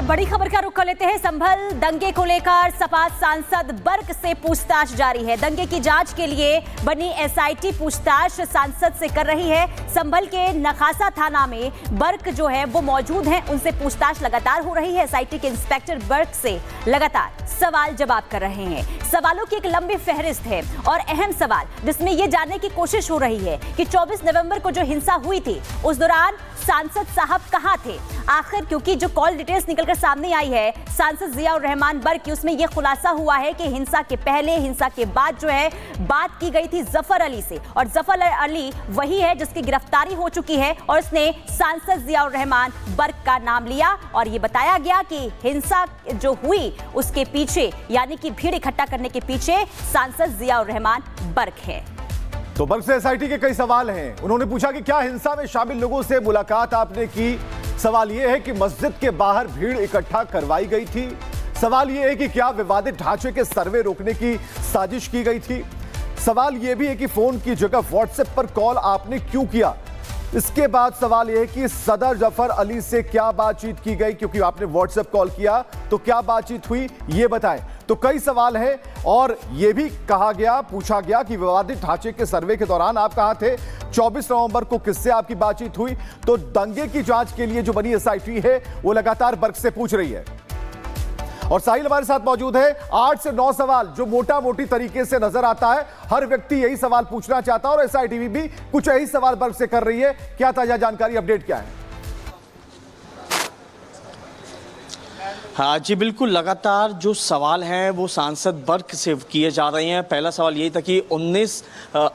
बड़ी खबर का रुख कर लेते हैं। संभल दंगे को लेकर सपा सांसद बर्क से पूछताछ जारी है। दंगे की जांच के लिए बनी एसआईटी पूछताछ सांसद से कर रही है। संभल के नखासा थाना में बर्क जो है वो मौजूद हैं, उनसे पूछताछ लगातार हो रही है। एसआईटी के इंस्पेक्टर बर्क से लगातार सवाल जवाब कर रहे हैं। सवालों की एक लंबी फहरिस्त है और अहम सवाल जिसमें यह जानने की कोशिश हो रही है कि 24 नवंबर को जो हिंसा हुई थी उस दौरान सांसद साहब कहां थे आखिर, क्योंकि जो कॉल डिटेल्स निकलकर सामने आई है सांसद जियाउर रहमान बर्क की, उसमें यह खुलासा हुआ है कि हिंसा के पहले हिंसा के बाद जो है बात की गई थी जफर अली से, और जफर अली वही है जिसकी गिरफ्तारी हो चुकी है और उसने सांसद जियाउर रहमान बर्क का नाम लिया और यह बताया गया कि हिंसा जो हुई उसके पीछे यानी कि भीड़ इकट्ठा करने के पीछे सांसद जियाउर रहमान बर्क है। तो बर्क से एसआईटी के कई सवाल हैं। उन्होंने पूछा कि क्या हिंसा में शामिल लोगों से मुलाकात आपने की। सवाल यह है कि मस्जिद के बाहर भीड़ इकट्ठा करवाई गई थी। सवाल यह है कि क्या विवादित ढांचे के सर्वे रोकने की साजिश की गई थी। सवाल यह भी है कि फोन की जगह व्हाट्सएप पर कॉल आपने क्यों किया। इसके बाद सवाल यह है कि सदर जफर अली से क्या बातचीत की गई, क्योंकि आपने व्हाट्सएप कॉल किया तो क्या बातचीत हुई ये बताएं। तो कई सवाल हैं और यह भी पूछा गया कि विवादित ढांचे के सर्वे के दौरान आप कहां थे, 24 नवंबर को किससे आपकी बातचीत हुई। तो दंगे की जांच के लिए जो बनी एसआईटी है वो लगातार बर्क से पूछ रही है। और साहिल हमारे साथ मौजूद है। 8 से 9 सवाल जो मोटा मोटी तरीके से नजर आता है, हर व्यक्ति यही सवाल पूछना चाहता है और एसआईटी भी कुछ यही सवाल बर्क से कर रही है। क्या ताजा जानकारी, अपडेट क्या है? हाँ जी बिल्कुल, लगातार जो सवाल हैं वो सांसद बर्क से किए जा रहे हैं। पहला सवाल यही था कि 19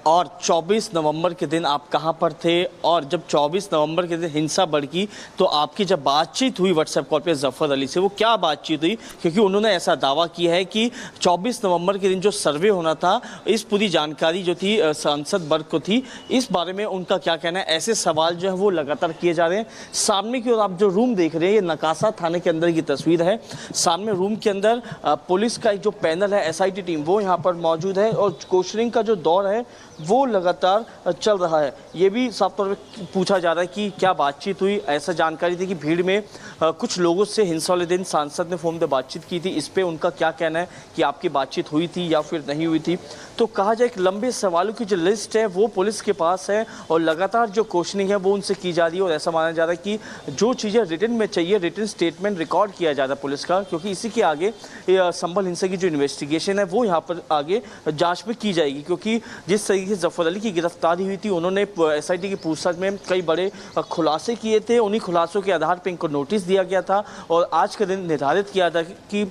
और 24 नवंबर के दिन आप कहां पर थे, और जब 24 नवंबर के दिन हिंसा भड़की तो आपकी जब बातचीत हुई व्हाट्सएप कॉल पे जफर अली से, वो क्या बातचीत हुई, क्योंकि उन्होंने ऐसा दावा किया है कि 24 नवंबर के दिन जो सर्वे होना था, इस पूरी जानकारी जो थी सांसद बर्क को थी। इस बारे में उनका क्या कहना है, ऐसे सवाल जो है वो लगातार किए जा रहे हैं। सामने की ओर आप जो रूम देख रहे हैं, ये नकासा थाने के अंदर की तस्वीर है। सामने रूम के अंदर पुलिस का एक जो पैनल है, एसआईटी टीम, वो यहाँ पर मौजूद है और क्वेश्चनिंग का जो दौर है वो लगातार चल रहा है। ये भी साफ तौर पे पूछा जा रहा है कि क्या बातचीत हुई। ऐसा जानकारी थी कि भीड़ में कुछ लोगों से हिंसा वाले दिन सांसद ने फोन पे बातचीत की थी। इस पे उनका क्या कहना है कि आपकी बातचीत हुई थी या फिर नहीं हुई थी। तो कहा जाए एक लंबे सवालों की जो लिस्ट है वो पुलिस के पास है और लगातार जो क्वेश्चनिंग है वो उनसे की जा रही है। और ऐसा माना जा रहा है कि जो चीज़ें रिटन में चाहिए, रिटन स्टेटमेंट रिकॉर्ड किया जा रहा है पुलिस का, क्योंकि इसी के आगे संभल हिंसा की जो इन्वेस्टिगेशन है वो यहाँ पर आगे जाँच में की जाएगी। क्योंकि जिस तरीके से जफर अली की गिरफ्तारी हुई थी, उन्होंने एसआईटी की पूछताछ में कई बड़े खुलासे किए थे। उन्हीं खुलासों के आधार पर इनको नोटिस दिया गया था और आज के दिन निर्धारित किया था कि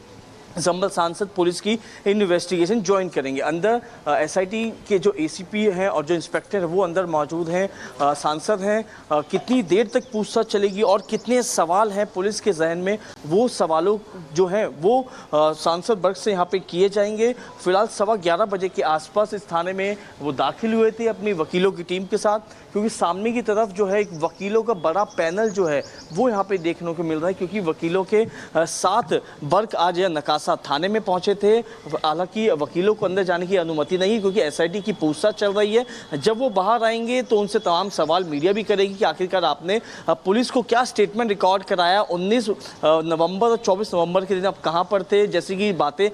संभल सांसद पुलिस की इन्वेस्टिगेशन ज्वाइन करेंगे। अंदर एसआईटी के जो एसीपी हैं और जो इंस्पेक्टर है वो अंदर मौजूद हैं, सांसद हैं। कितनी देर तक पूछताछ चलेगी और कितने सवाल हैं पुलिस के जहन में, वो सवालों जो हैं वो सांसद बर्क से यहाँ पे किए जाएंगे। फिलहाल 11:15 बजे के आसपास इस थाने में वो दाखिल हुए थे अपनी वकीलों की टीम के साथ, क्योंकि सामने की तरफ जो है एक वकीलों का बड़ा पैनल जो है वो यहाँ पे देखने को मिल रहा है। क्योंकि वकीलों के साथ बर्क आज नकासा थाने में पहुंचे थे। हालांकि वकीलों को अंदर जाने की अनुमति नहीं, क्योंकि एसआईटी की पूछताछ चल रही है। जब वो बाहर आएंगे तो उनसे तमाम सवाल मीडिया भी करेगी कि आखिरकार आपने पुलिस को क्या स्टेटमेंट रिकॉर्ड कराया 19 नवंबर और 24 नवंबर के दिन आप कहां पर थे, जैसी की बातें।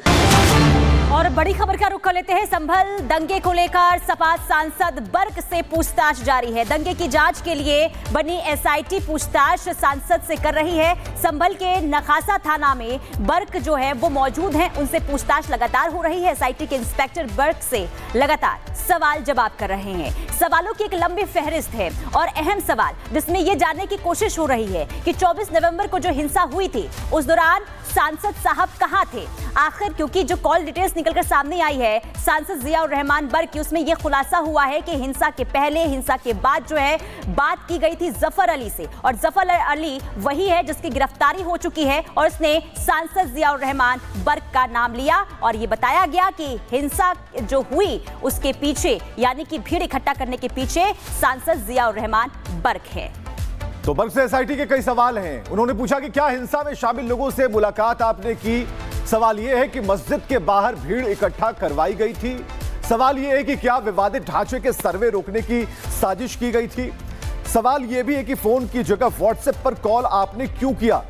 और बड़ी खबर का रुख कर लेते हैं। संभल दंगे को लेकर सपा सांसद बर्क से पूछताछ जारी है। दंगे की जांच के लिए बनी एसआईटी पूछताछ सांसद से कर रही है। संभल के नखासा थाना में बर्क जो है वो मौजूद हैं, उनसे पूछताछ लगातार हो रही है। एसआईटी के इंस्पेक्टर बर्क से लगातार सवाल जवाब कर रहे हैं। सवालों की एक लंबी फहरिस्त है और अहम सवाल जिसमें यह जानने की कोशिश हो रही है कि 24 नवंबर को जो हिंसा हुई थी उस दौरान सांसद साहब कहां थे आखिर, क्योंकि जो कॉल डिटेल्स निकलकर सामने आई है सांसद जियाउर रहमान बर्क की, उसमें यह खुलासा हुआ है कि हिंसा के पहले हिंसा के बाद जो है बात की गई थी जफर अली से, और जफर अली वही है जिसकी गिरफ्तारी हो चुकी है और उसने सांसद जियाउर रहमान बर्क का नाम लिया और यह बताया गया कि हिंसा जो हुई उसके पीछे यानी कि भीड़ इकट्ठा करने के पीछे सांसद जियाउर रहमान बर्क है। तो बर्क से एसआईटी के कई सवाल हैं। उन्होंने पूछा कि क्या हिंसा में शामिल लोगों से मुलाकात आपने की। सवाल यह है कि मस्जिद के बाहर भीड़ इकट्ठा करवाई गई थी। सवाल यह है कि क्या विवादित ढांचे के सर्वे रोकने की साजिश की गई थी। सवाल यह भी है कि फोन की जगह व्हाट्सएप पर कॉल आपने क्यों किया।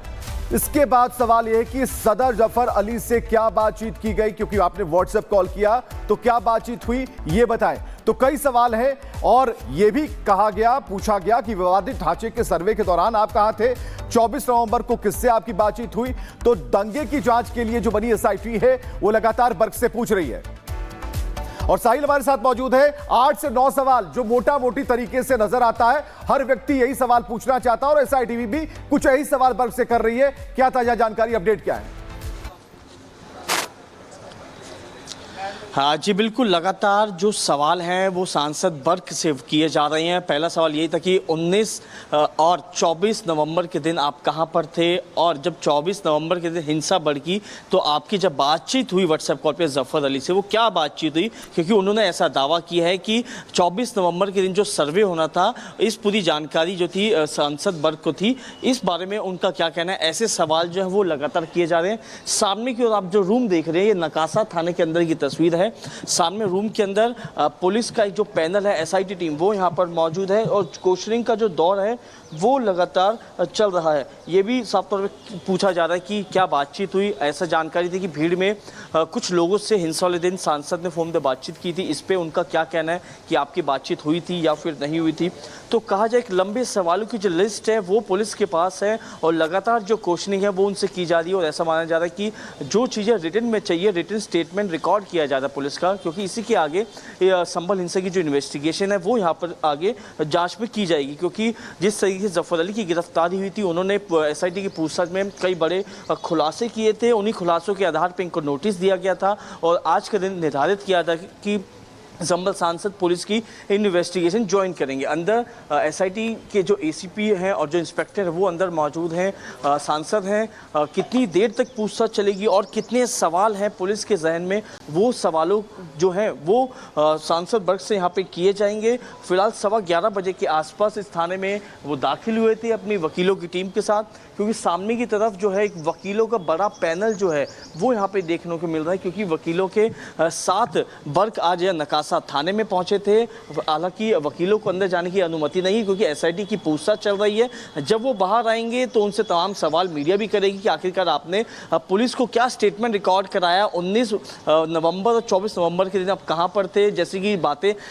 इसके बाद सवाल यह है कि सदर जफर अली से क्या बातचीत की गई, क्योंकि आपने व्हाट्सएप कॉल किया तो क्या बातचीत हुई ये बताएं। तो कई सवाल हैं और यह भी कहा गया, पूछा गया कि विवादित ढांचे के सर्वे के दौरान आप कहां थे, 24 नवंबर को किससे आपकी बातचीत हुई। तो दंगे की जांच के लिए जो बनी एसआईटी है वो लगातार बर्क से पूछ रही है। और साहिल हमारे साथ मौजूद है। 8 से 9 सवाल जो मोटा मोटी तरीके से नजर आता है, हर व्यक्ति यही सवाल पूछना चाहता है और एसआईटी भी कुछ यही सवाल बर्क से कर रही है। क्या ताजा जानकारी, अपडेट क्या है? हाँ जी बिल्कुल, लगातार जो सवाल हैं वो सांसद बर्क से किए जा रहे हैं। पहला सवाल यही था कि 19 और 24 नवंबर के दिन आप कहां पर थे, और जब 24 नवंबर के दिन हिंसा भड़की तो आपकी जब बातचीत हुई व्हाट्सएप कॉल पे जफर अली से, वो क्या बातचीत हुई, क्योंकि उन्होंने ऐसा दावा किया है कि 24 नवंबर के दिन जो सर्वे होना था, इस पूरी जानकारी जो थी सांसद बर्क को थी। इस बारे में उनका क्या कहना है, ऐसे सवाल जो है वो लगातार किए जा रहे हैं। सामने की ओर आप जो रूम देख रहे हैं, ये नकासा थाने के अंदर की तस्वीर है। सामने रूम के अंदर पुलिस का एक जो पैनल है, एसआईटी टीम, वो यहाँ पर मौजूद है और क्वेश्चनिंग का जो दौर है वो लगातार चल रहा है। ये भी साफ तौर पे पूछा जा रहा है कि क्या बातचीत हुई। ऐसा जानकारी थी कि भीड़ में कुछ लोगों से हिंसा वाले दिन सांसद ने फोन पे बातचीत की थी। इस पे उनका क्या कहना है कि आपकी बातचीत हुई थी या फिर नहीं हुई थी। तो कहा जाए एक लंबे सवालों की जो लिस्ट है वो पुलिस के पास है और लगातार जो क्वेश्चनिंग है वो उनसे की जा रही है। और ऐसा माना जा रहा है कि जो चीज़ें रिटन में चाहिए, रिटन स्टेटमेंट रिकॉर्ड किया जा रहा है पुलिस का, क्योंकि इसी के आगे संभल हिंसा की जो इन्वेस्टिगेशन है वो यहाँ पर आगे जाँच में की जाएगी। क्योंकि जिस तरीके से जफर अली की गिरफ्तारी हुई थी, उन्होंने एसआईटी की पूछताछ में कई बड़े खुलासे किए थे। उन्हीं खुलासों के आधार पर इनको नोटिस दिया गया था और आज के दिन निर्धारित किया था कि संभल सांसद पुलिस की इन्वेस्टिगेशन ज्वाइन करेंगे। अंदर एसआईटी के जो एसीपी हैं और जो इंस्पेक्टर है वो अंदर मौजूद हैं, सांसद हैं। कितनी देर तक पूछताछ चलेगी और कितने सवाल हैं पुलिस के जहन में, वो सवालों जो हैं वो सांसद वर्ग से यहाँ पे किए जाएंगे। फिलहाल 11:15 बजे के आसपास इस थाने में वो दाखिल हुए थे अपनी वकीलों की टीम के साथ, क्योंकि सामने की तरफ जो है एक वकीलों का बड़ा पैनल जो है वो यहाँ पे देखने को मिल रहा है। क्योंकि वकीलों के साथ वर्ग आज यह नकासा थाने में पहुंचे थे। हालांकि वकीलों को अंदर जाने की अनुमति नहीं, क्योंकि एसआईटी की पूछताछ चल रही है। जब वो बाहर आएंगे तो उनसे तमाम सवाल मीडिया भी करेगी कि आखिरकार आपने पुलिस को क्या स्टेटमेंट रिकॉर्ड कराया 19 नवंबर और 24 नवंबर के दिन आप कहां पर थे, जैसे कि बातें